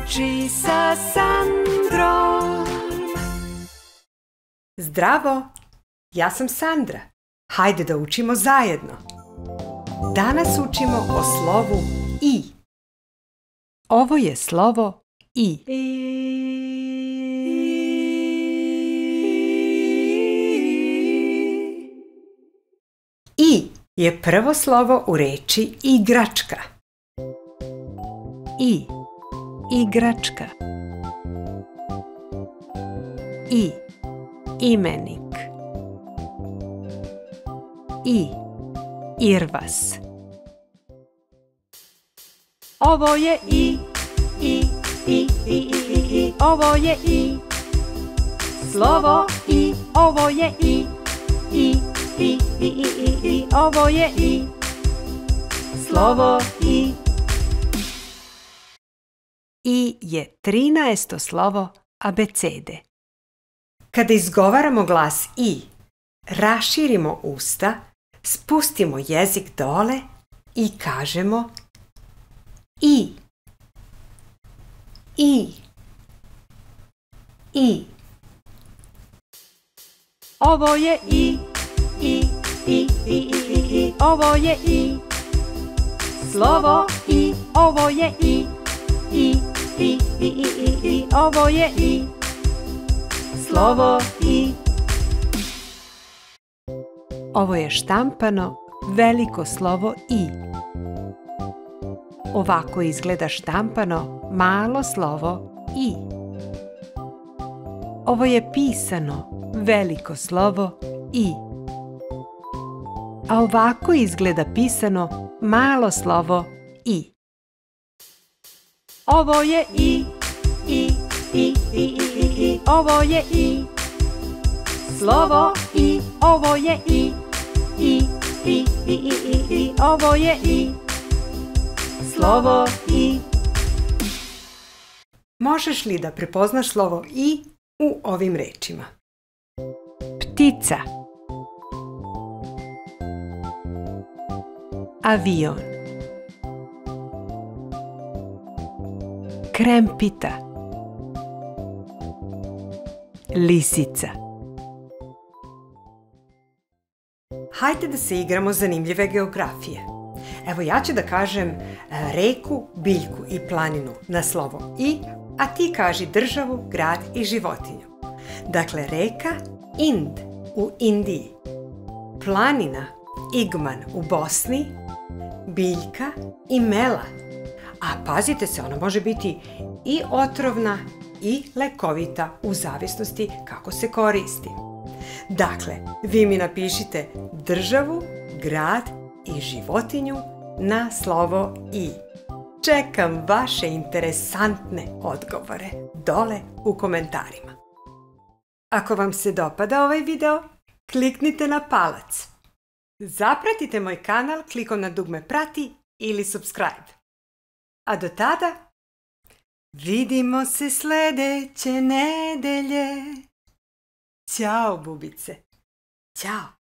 uči sa Sandrom. Zdravo, ja sam Sandra. Hajde da učimo zajedno. Danas učimo o slovu I. Ovo je slovo I. I je prvo slovo u reči igračka. I, igračka. I, imenik. I, irvas. Ovo je I. Ovo je I. Slovo I, ovo je I. Ovo je I. Slovo I. I je 13. slovo abecede. Kada izgovaramo glas I, raširimo usta, spustimo jezik dole i kažemo I. I. I. Ovo je I. Ovo je I. Slovo I, ovo je I. Ovo je I. Slovo I. Ovo je štampano veliko slovo I. Ovako izgleda štampano malo slovo I. Ovo je pisano veliko slovo I. A ovako izgleda pisano malo slovo I. Ovo je I. Ovo je I. Slovo I, ovo je I. Ovo je I. Slovo I. Možeš li da prepoznaš slovo I u ovim rečima? Ptica. Avion. Krempita. Lisica. Hajde da se igramo zanimljive geografije. Evo ja ću da kažem reku, biljku i planinu na slovo I, a ti kaži državu, grad i životinju. Dakle, reka Ind u Indiji, planina Igman u Bosni, biljka Imela. A pazite se, ona može biti i otrovna i lekovita u zavisnosti kako se koristi. Dakle, vi mi napišite državu, grad i životinju na slovo I. Čekam vaše interesantne odgovore dole u komentarima. Ako vam se dopada ovaj video, kliknite na palac. Zapratite moj kanal klikom na dugme prati ili subscribe. A do tada, vidimo se sljedeće nedelje. Ćao, bubice. Ćao.